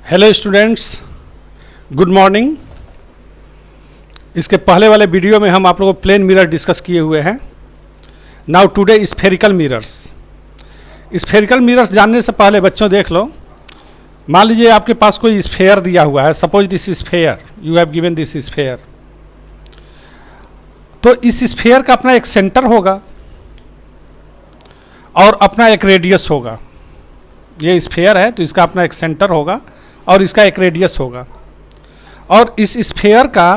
Hello students, good morning. इसके पहले वाले वीडियो में हम आप लोगों को प्लेन मिरर डिस्कस किए हुए हैं। Now today spherical mirrors. Spherical mirrors जानने से पहले बच्चों देख लो, मान लीजिए आपके पास कोई स्फेयर दिया हुआ है। Suppose this sphere, you have given this sphere. तो इस स्फेयर का अपना एक सेंटर होगा और अपना एक रेडियस होगा। ये स्फेयर है तो इसका अपना एक सेंटर होगा और इसका एक रेडियस होगा। और इस स्फेयर का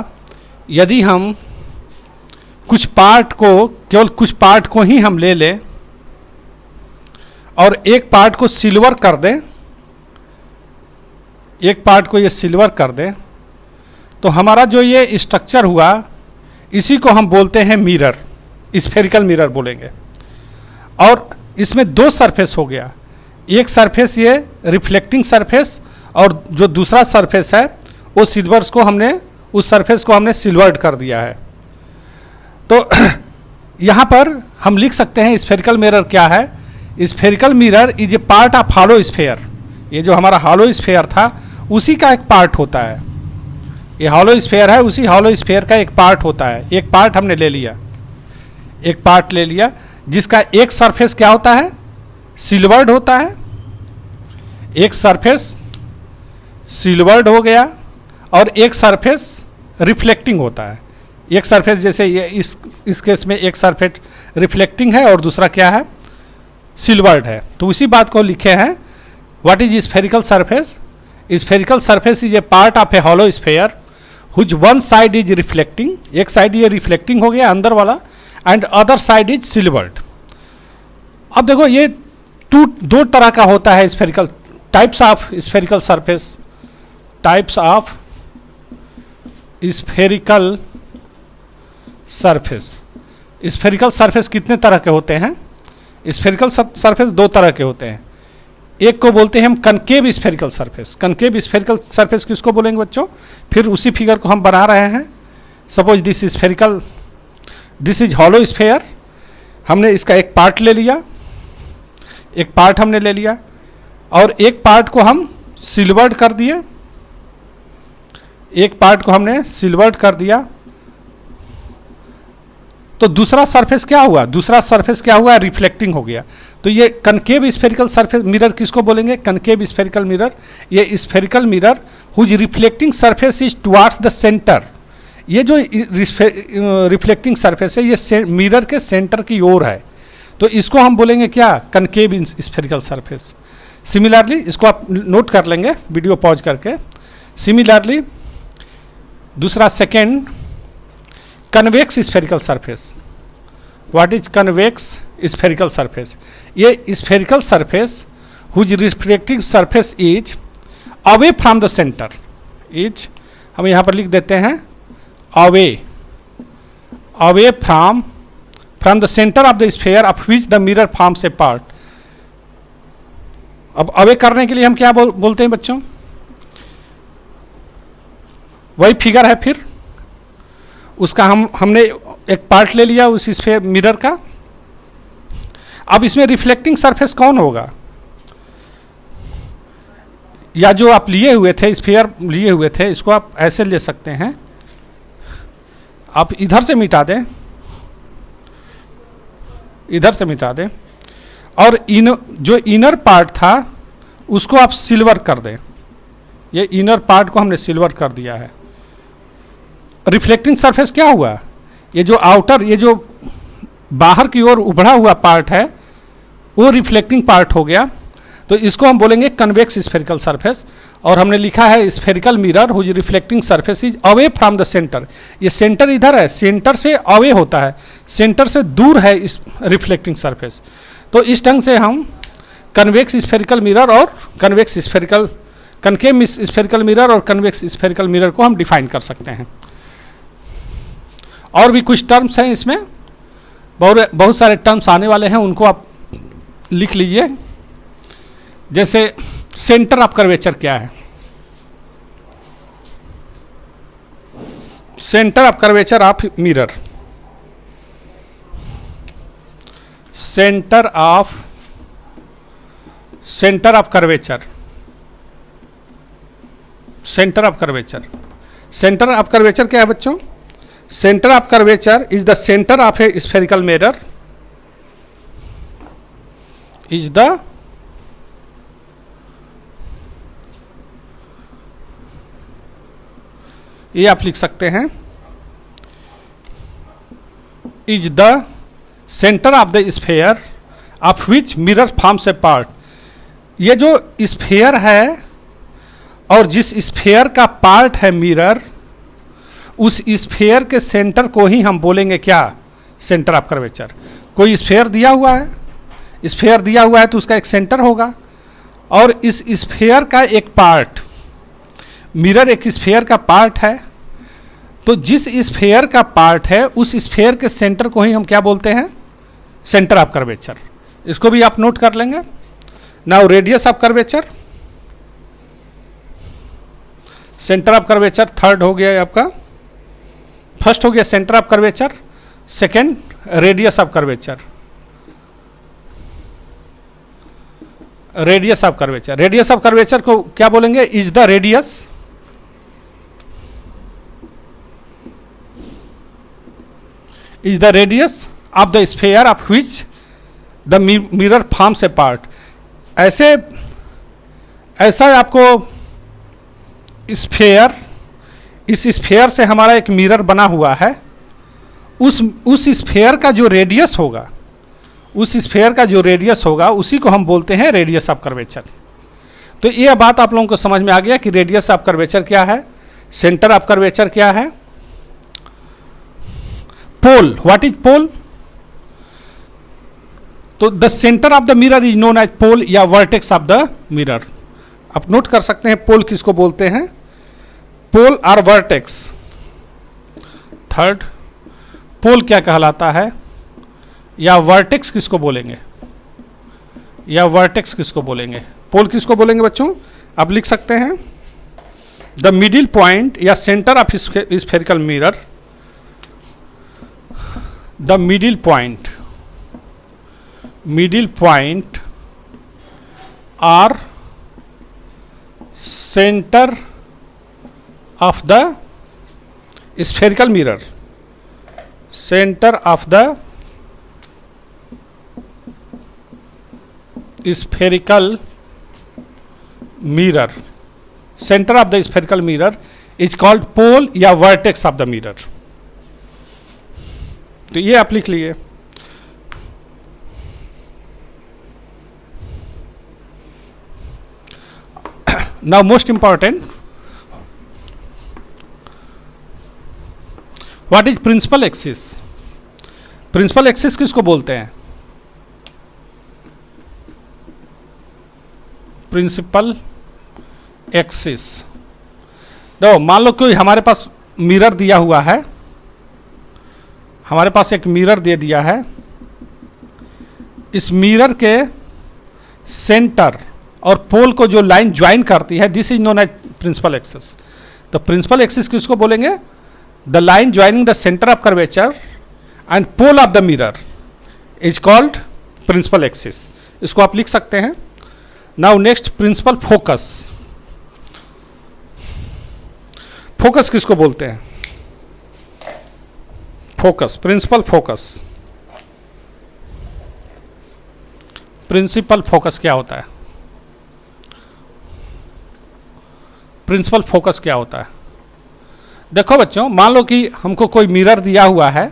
यदि हम कुछ पार्ट को, केवल कुछ पार्ट को ही हम ले लें और एक पार्ट को सिल्वर कर दें, एक पार्ट को ये सिल्वर कर दें, तो हमारा जो ये स्ट्रक्चर हुआ इसी को हम बोलते हैं मिरर, स्फेरिकल मिरर बोलेंगे। और इसमें दो सरफेस हो गया, एक सरफेस ये रिफ्लेक्टिंग सरफेस और जो दूसरा सरफेस है वो सिल्वर्स को हमने, उस सरफेस को हमने सिल्वर्ड कर दिया है। तो यहाँ पर हम लिख सकते हैं स्फेरिकल मिरर क्या है। Spherical mirror is a part of hollow sphere. ये जो हमारा हॉलो स्फेयर था उसी का एक पार्ट होता है। ये हॉलो स्फेयर है, उसी हॉलो स्फेयर का एक पार्ट होता है। एक पार्ट हमने ले लिया, एक पार्ट ले लिया जिसका एक सरफेस क्या होता है, सिल्वर्ड होता है। एक सरफेस सिल्वर्ड हो गया और एक सरफेस रिफ्लेक्टिंग होता है। एक सरफेस जैसे ये इस केस में एक सरफेस रिफ्लेक्टिंग है और दूसरा क्या है, सिल्वर्ड है। तो उसी बात को लिखे हैं, what is spherical surface. Spherical surface is a part of a hollow sphere whose one side is reflecting, एक साइड ये रिफ्लेक्टिंग हो गया अंदर वाला, and other side is silvered. अब देखो ये दो तरह का होता है spherical, types of spherical surface. Types of spherical surface. Spherical surface कितने तरह के होते हैं? स्फेरिकल सरफेस दो तरह के होते हैं। एक को बोलते हैं हम concave spherical surface. Concave spherical surface किसको बोलेंगे बच्चों? फिर उसी फिगर को हम बना रहे हैं। Suppose this spherical, this is hollow sphere. हमने इसका एक पार्ट ले लिया, एक पार्ट हमने ले लिया और एक पार्ट को हम सिल्वर्ड कर दिए, एक पार्ट को हमने सिल्वर्ड कर दिया। तो दूसरा सरफेस क्या हुआ? दूसरा सरफेस क्या हुआ? रिफ्लेक्टिंग हो गया। तो ये कनकेव स्फेरिकल सरफेस मिरर किसको बोलेंगे? Concave spherical mirror. ये spherical mirror whose reflecting surface is towards the centre. ये जो रिफ्लेक्टिंग सरफेस है ये मिरर के सेंटर की ओर है, तो इसको हम बोलेंगे क्या? Concave spherical surface. सिमिलरली इसको आप नोट कर लेंगे वीडियो पॉज करके। सिमिलरली दूसरा second, convex spherical surface. What is convex spherical surface? ये spherical surface whose reflecting surface is away from the centre. Is हम यहाँ पर लिख देते हैं away, away from the centre of the sphere of which the mirror forms a part. अब away करने के लिए हम क्या बोलते हैं बच्चों? वही फिगर है, फिर उसका हमने एक पार्ट ले लिया उस स्फेयर मिरर का। अब इसमें रिफ्लेक्टिंग सरफेस कौन होगा? या जो आप लिए हुए थे, स्फेयर लिए हुए थे, इसको आप ऐसे ले सकते हैं, आप इधर से मिटा दें, इधर से मिटा दें और जो इनर पार्ट था उसको आप सिल्वर कर दें। ये इनर पार्ट को हमने सिल्वर कर दिया है। रिफ्लेक्टिंग सरफेस क्या हुआ? ये जो आउटर, ये जो बाहर की ओर उभरा हुआ पार्ट है वो रिफ्लेक्टिंग पार्ट हो गया। तो इसको हम बोलेंगे कन्वेक्स स्फेरिकल सरफेस। और हमने लिखा है spherical mirror whose reflecting surface is away from the centre. ये सेंटर इधर है, सेंटर से अवे होता है, सेंटर से दूर है इस रिफ्लेक्टिंग सरफेस। तो इस ढंग से हम कन्वेक्स स्फेरिकल मिरर और convex spherical, concave spherical mirror और कन्वेक्स स्फेरिकल मिरर को हम डिफाइन कर सकते हैं। और भी कुछ टर्म्स हैं इसमें, बहुत सारे टर्म्स आने वाले हैं, उनको आप लिख लीजिए। जैसे सेंटर ऑफ कर्वेचर क्या है? Centre of curvature of mirror, centre of curvature centre of curvature. Centre of curvature क्या है बच्चों? Centre of curvature is the centre of A spherical mirror, is the ये आप लिख सकते हैं, is the centre of the sphere of which mirror forms a part. ये जो स्फेयर है और जिस स्फेयर का पार्ट है मिरर, उस स्फेयर के सेंटर को ही हम बोलेंगे क्या? Centre of curvature. कोई स्फेयर दिया हुआ है, स्फेयर दिया हुआ है तो उसका एक सेंटर होगा, और इस स्फेयर का एक पार्ट, मिरर एक स्फेयर का पार्ट है, तो जिस स्फेयर का पार्ट है उस स्फेयर के सेंटर को ही हम क्या बोलते हैं? Centre of curvature. इसको भी आप नोट कर लेंगे। Now radius of curvature, centre of curvature third हो गया आपका, फर्स्ट हो गया centre of curvature, second radius of curvature. Radius of curvature, radius of curvature को क्या बोलेंगे? Is the radius, is the radius of the sphere of which the mirror forms a part. ऐसा आपको स्फेयर, इस sphere से हमारा एक mirror बना हुआ है, उस स्फेयर का जो रेडियस होगा, उस स्फेयर का जो रेडियस होगा उसी को हम बोलते हैं रेडियस ऑफ कर्वेचर। तो ये बात आप लोगों को समझ में आ गया कि रेडियस ऑफ कर्वेचर क्या है, सेंटर ऑफ कर्वेचर क्या है। Pole, what is pole? तो the centre of the mirror is known as pole या वर्टेक्स ऑफ द मिरर। आप नोट कर सकते हैं पोल किसको बोलते हैं, पोल और वर्टेक्स। थर्ड, पोल क्या कहलाता है या वर्टेक्स किसको बोलेंगे, या वर्टेक्स किसको बोलेंगे? पोल किसको बोलेंगे बच्चों? आप लिख सकते हैं द मिडिल पॉइंट या centre of spherical mirror, the middle point और centre of the spherical mirror, center of the spherical mirror, center of the spherical mirror is called pole या vertex of the mirror। तो ये आप लिख लीजिए। Now most important, what is principal axis? Principal axis किसको बोलते हैं? Principal axis. देखो मान लो कोई हमारे पास मिरर दिया हुआ है, हमारे पास एक मिरर दे दिया है, इस मिरर के सेंटर और पोल को जो लाइन ज्वाइन करती है, this is known as principal axis. तो प्रिंसिपल एक्सिस किसको बोलेंगे? The line joining the center of curvature and pole of the mirror is called principal axis। इसको आप लिख सकते हैं। Now next, principal focus। Focus किसको बोलते हैं? Focus, principal focus. Principal focus क्या होता है? प्रिंसिपल फोकस क्या होता है? देखो बच्चों, मान लो कि हमको कोई मिरर दिया हुआ है,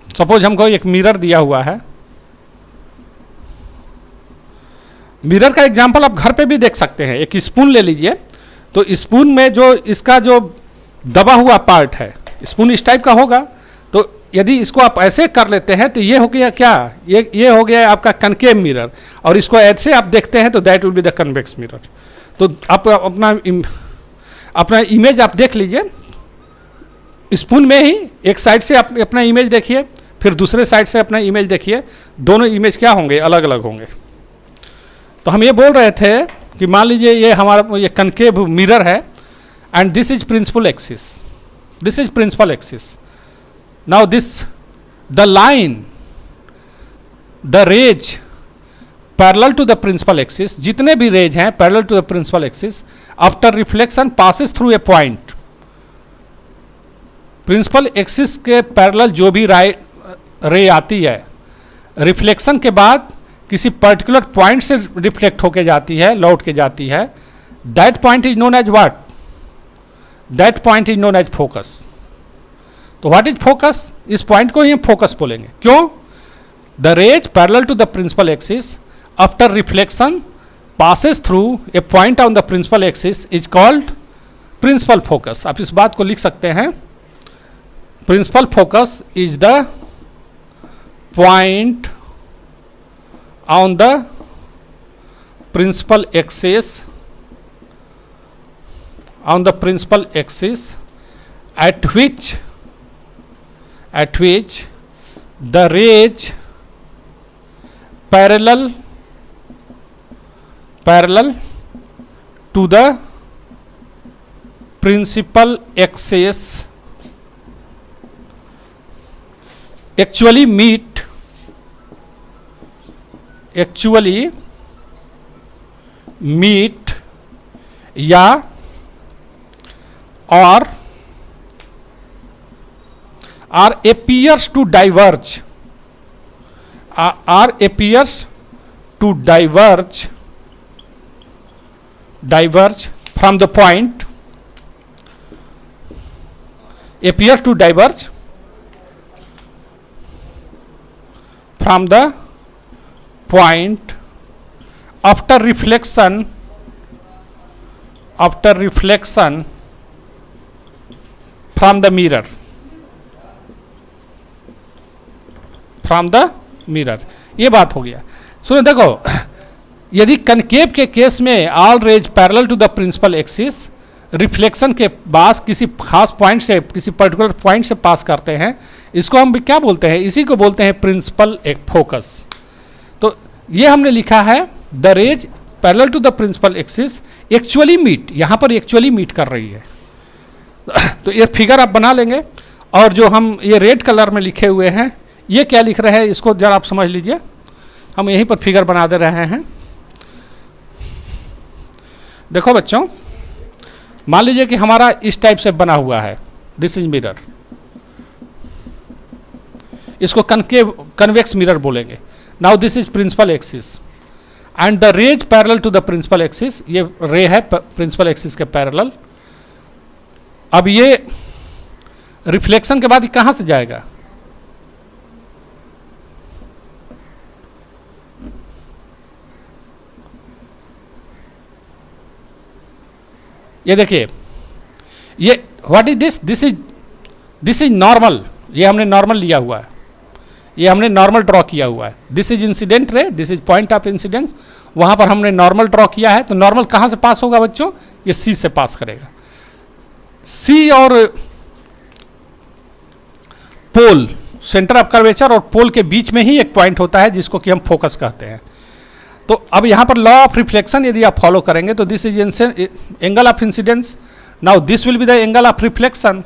सपोज हमको एक मिरर दिया हुआ है। मिरर का एग्जांपल आप घर पे भी देख सकते हैं। एक स्पून ले लीजिए, तो स्पून में जो इसका जो दबा हुआ पार्ट है, स्पून इस टाइप का होगा, तो यदि इसको आप ऐसे कर लेते हैं तो ये हो गया क्या? ये हो गया आपका कनकेव मिरर, और इसको ऐसे आप देखते हैं तो that will be the convex mirror. तो आप अपना इमेज आप देख लीजिए, स्पून में ही एक साइड से आप अपना इमेज देखिए, फिर दूसरे साइड से अपना इमेज देखिए, दोनों इमेज क्या होंगे? अलग अलग होंगे। तो हम ये बोल रहे थे कि मान लीजिए ये हमारा ये कनकेव मिरर है, and this is principal axis, this is principal axis. Now this the line, the rays parallel to the principal axis, जितने भी रेज हैं parallel to the principal axis, after reflection passes through a point, principal axis के parallel जो भी रे आती है, reflection के बाद किसी पर्टिकुलर पॉइंट से रिफ्लेक्ट होके जाती है, लौट के जाती है, that point is known as what, that point is known as focus. तो व्हाट इज फोकस, इस पॉइंट को ही हम फोकस बोलेंगे। क्यों? The rays parallel to the principal axis after reflection passes through a point on the principal axis is called principal focus। आप इस बात को लिख सकते हैं, principal focus is the point on the principal axis, on the principal axis at which the rays parallel to the principal axis actually meet या or appears to diverge, or appears to diverge from the point, appear to diverge from the point after reflection from the mirror, ये बात हो गया। सुनो देखो, यदि concave के case में all rays parallel to the principal axis reflection के बाद किसी खास पॉइंट से, किसी पर्टिकुलर पॉइंट से पास करते हैं, इसको हम क्या बोलते हैं, इसी को बोलते हैं प्रिंसिपल फोकस। तो ये हमने लिखा है the rays parallel to the principal axis actually meet, यहां पर एक्चुअली मीट कर रही है। तो ये फिगर आप बना लेंगे, और जो हम ये रेड कलर में लिखे हुए हैं, ये क्या लिख रहे हैं, इसको जरा आप समझ लीजिए। हम यहीं पर फिगर बना दे रहे हैं। देखो बच्चों, मान लीजिए कि हमारा इस टाइप से बना हुआ है, दिस इज मिरर, इसको कन्वेक्स मिरर बोलेंगे। Now this is principal axis and the rays parallel to the principal axis, ये रे है प्रिंसिपल एक्सिस के पैरेलल। अब ये रिफ्लेक्शन के बाद ये कहां से जाएगा, ये देखिए, ये what is this, this is normal, ये हमने नॉर्मल लिया हुआ है, ये हमने नॉर्मल ड्रॉ किया हुआ है। दिस इज इंसिडेंट रे, this is point of incidence, वहां पर हमने नॉर्मल ड्रॉ किया है। तो नॉर्मल कहां से पास होगा बच्चों, ये सी से पास करेगा। सी और पोल, सेंटर ऑफ कर्वेचर और पोल के बीच में ही एक पॉइंट होता है जिसको कि हम फोकस कहते हैं। तो अब यहां पर लॉ ऑफ रिफ्लेक्शन यदि आप फॉलो करेंगे तो this is angle of incidence, now this will be the angle of reflection.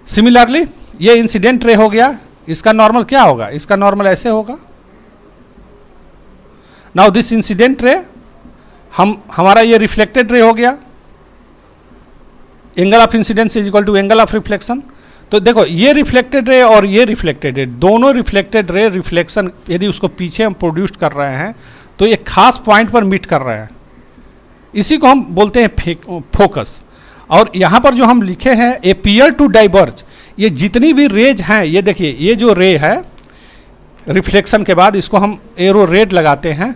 Similarly ये इंसिडेंट रे हो गया, इसका नॉर्मल क्या होगा, इसका नॉर्मल ऐसे होगा। नाउ दिस इंसिडेंट रे हमारा ये रिफ्लेक्टेड रे हो गया, angle of incidence is equal to angle of reflection. तो देखो, ये रिफ्लेक्टेड रे और ये रिफ्लेक्टेड रे, दोनों रिफ्लेक्टेड रे रिफ्लेक्शन यदि उसको पीछे हम प्रोड्यूस कर रहे हैं तो एक खास पॉइंट पर मीट कर रहे हैं, इसी को हम बोलते हैं फोकस। और यहाँ पर जो हम लिखे हैं एपियर टू डाइवर्ज, ये जितनी भी रेज हैं, ये देखिए, ये जो रे है रिफ्लेक्शन के बाद, इसको हम एरो रेड लगाते हैं,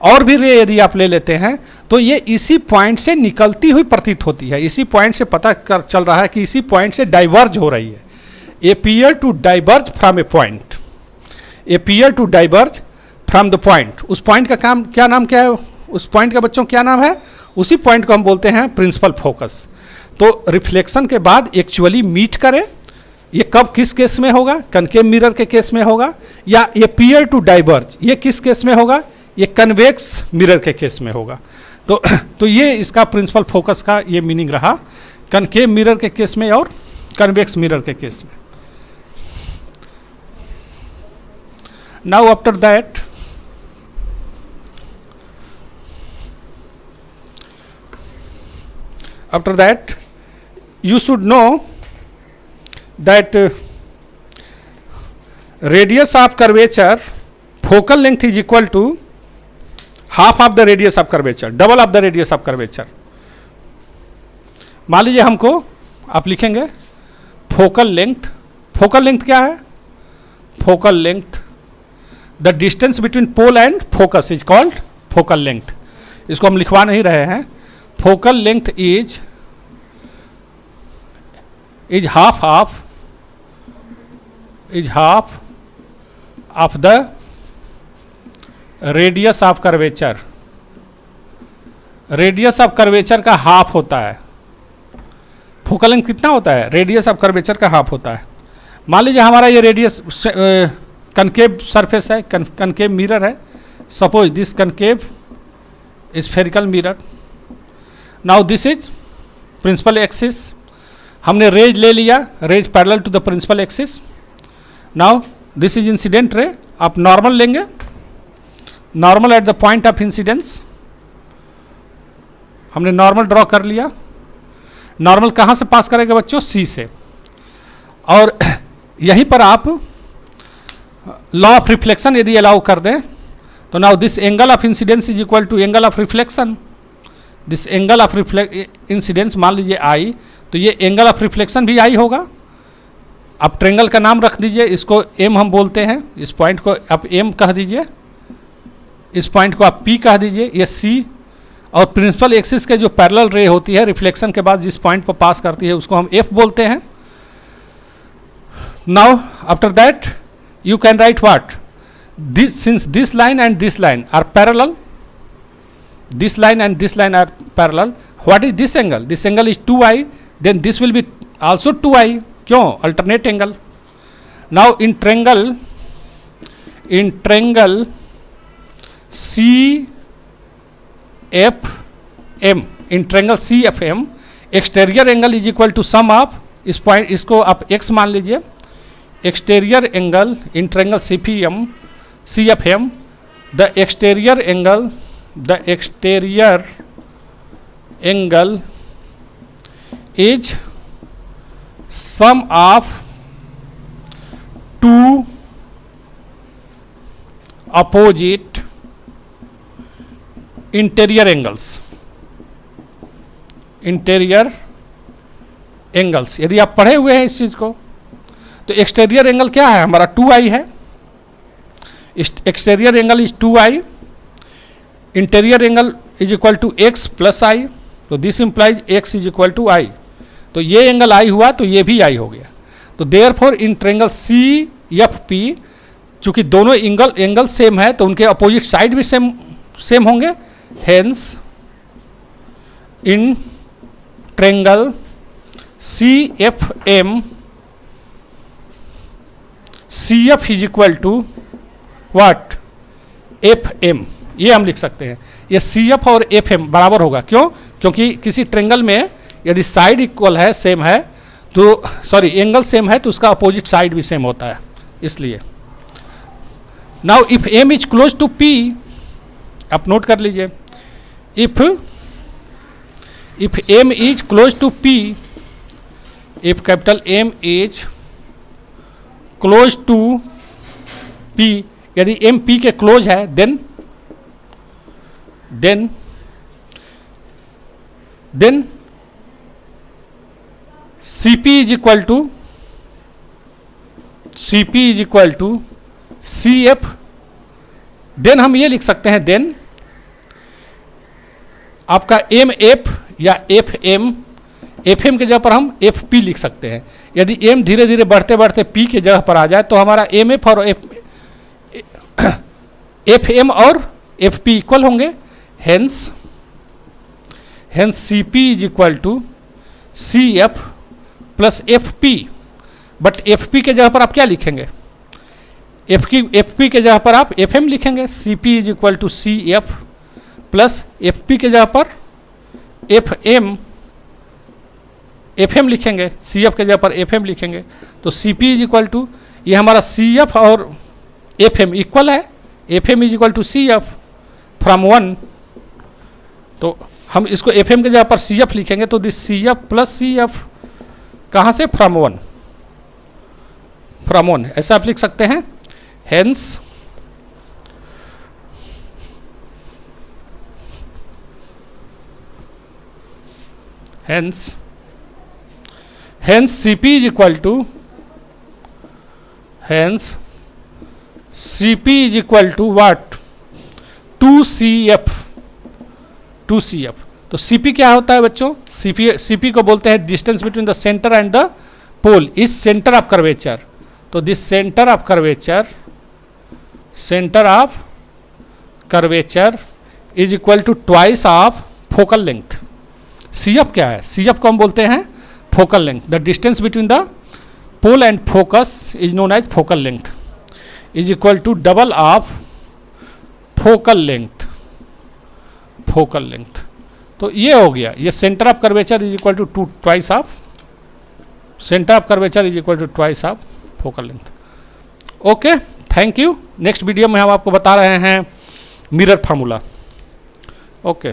और भी रे यदि आप ले लेते हैं तो ये इसी पॉइंट से निकलती हुई प्रतीत होती है, इसी पॉइंट से पता चल रहा है कि इसी पॉइंट से डाइवर्ज हो रही है। Appear to diverge from a point, appear to diverge from the point. उस पॉइंट का काम क्या, नाम क्या है उस पॉइंट का बच्चों, क्या नाम है, उसी पॉइंट को हम बोलते हैं प्रिंसिपल फोकस। तो रिफ्लेक्शन के बाद एक्चुअली मीट करे, ये कब किस केस में होगा, कनकेव मिरर के केस में होगा, या एपियर टू डाइवर्ज ये किस केस में होगा, ये कन्वेक्स मिरर के केस में होगा। तो ये इसका प्रिंसिपल फोकस का ये मीनिंग रहा, कनकेव मिरर के केस में और कन्वेक्स मिरर के केस में। Now after that after that you should know that radius of curvature focal length is equal to half of the radius of curvature, double of the radius of curvature. मान लीजिए हमको आप लिखेंगे focal length. Focal length क्या है? Focal length, the distance between pole and focus is called focal length. इसको हम लिखवा नहीं रहे हैं. Focal length is half of the radius of curvature. Radius of curvature का हाफ होता है. फोकल लेंथ कितना होता है? रेडियस ऑफ कर्वेचर का हाफ होता है. मान लीजिए हमारा ये रेडियस कनकेव सरफेस है, कनकेव मिरर है. Suppose this concave spherical mirror. Now this is principal axis. हमने रेज ले लिया, rays parallel to the principal axis. Now this is incident ray. आप नॉर्मल लेंगे, normal at the point of incidence. हमने normal draw कर लिया. Normal कहाँ से पास करेंगे बच्चों? सी से. और यहीं पर आप लॉ ऑफ रिफ्लेक्शन यदि अलाउ कर दें तो now this angle of incidence is equal to angle of reflection. This angle of incidence मान लीजिए आई, तो ये एंगल ऑफ रिफ्लेक्शन भी आई होगा. आप ट्रेंगल का नाम रख दीजिए, इसको एम हम बोलते हैं. इस पॉइंट को आप एम कह दीजिए, इस पॉइंट को आप पी कह दीजिए, ये सी. और प्रिंसिपल एक्सिस के जो पैरेलल रे होती है रिफ्लेक्शन के बाद जिस पॉइंट पर पास करती है उसको हम एफ बोलते हैं. Now after that you can write what? Since this line and this line are parallel, this line and this line are parallel, what is this angle? This angle is 2i, then this will be also 2i. क्यों? Alternate angle. Now in triangle CFM, in triangle CFM, exterior angle is equal to sum of इस point, इसको आप x मान लीजिए. Exterior angle in triangle CFM, the exterior angle is sum of two opposite interior angles. यदि आप पढ़े हुए हैं इस चीज को तो एक्सटेरियर एंगल क्या है हमारा? 2i है. Exterior angle is 2i. Interior angle is equal to x plus i. तो this implies x is equal to i. तो ये एंगल i हुआ तो ये भी i हो गया. तो देयरफॉर इन ट्रायंगल CFP चूंकि दोनों एंगल सेम है तो उनके अपोजिट साइड भी सेम होंगे. Hence in triangle CFM CF is equal to what? FM. ये हम लिख सकते हैं. ये CF और FM बराबर होगा. क्यों? क्योंकि किसी ट्रेंगल में यदि साइड इक्वल है, सेम है, तो सॉरी एंगल सेम है तो उसका अपोजिट साइड भी सेम होता है, इसलिए. Now if M is close to P, आप नोट कर लीजिए. If M is close to P, if capital M is close to P, यदि M P के क्लोज है then CP is equal to CF. Then हम ये लिख सकते हैं, देन आपका MF या FM, FM के जगह पर हम FP लिख सकते हैं. यदि M धीरे धीरे बढ़ते बढ़ते P के जगह पर आ जाए तो हमारा MF और FM और FP इक्वल होंगे. Hence CP is equal to CF plus FP. But FP के जगह पर आप क्या लिखेंगे? FP के जगह पर आप FM लिखेंगे. CP is equal to CF plus FP के जगह पर FM लिखेंगे. CF के जगह पर FM लिखेंगे. तो CP इज इक्वल टू, ये हमारा CF और FM इक्वल है. FM is equal to CF from 1. तो हम इसको एफ एम के जगह पर सी एफ लिखेंगे तो this C F plus C F कहाँ से, फ्रॉम वन, फ्रॉम वन ऐसा आप लिख सकते हैं। Hence hence Cp is equal to, hence Cp is equal to what, 2Cf, 2Cf। तो Cp क्या होता है बच्चों, Cp को बोलते हैं distance between the centre and the pole is centre of curvature. तो this centre of curvature is equal to twice of focal length. Cf क्या है, Cf को हम बोलते हैं focal length. The distance between the pole and focus is known as focal length is equal to double of focal length, focal length. तो ये हो गया, ये centre of curvature is equal to twice of, centre of curvature is equal to twice of focal length. Okay, thank you. Next video में हम आपको बता रहे हैं मिरर फार्मूला। ओके।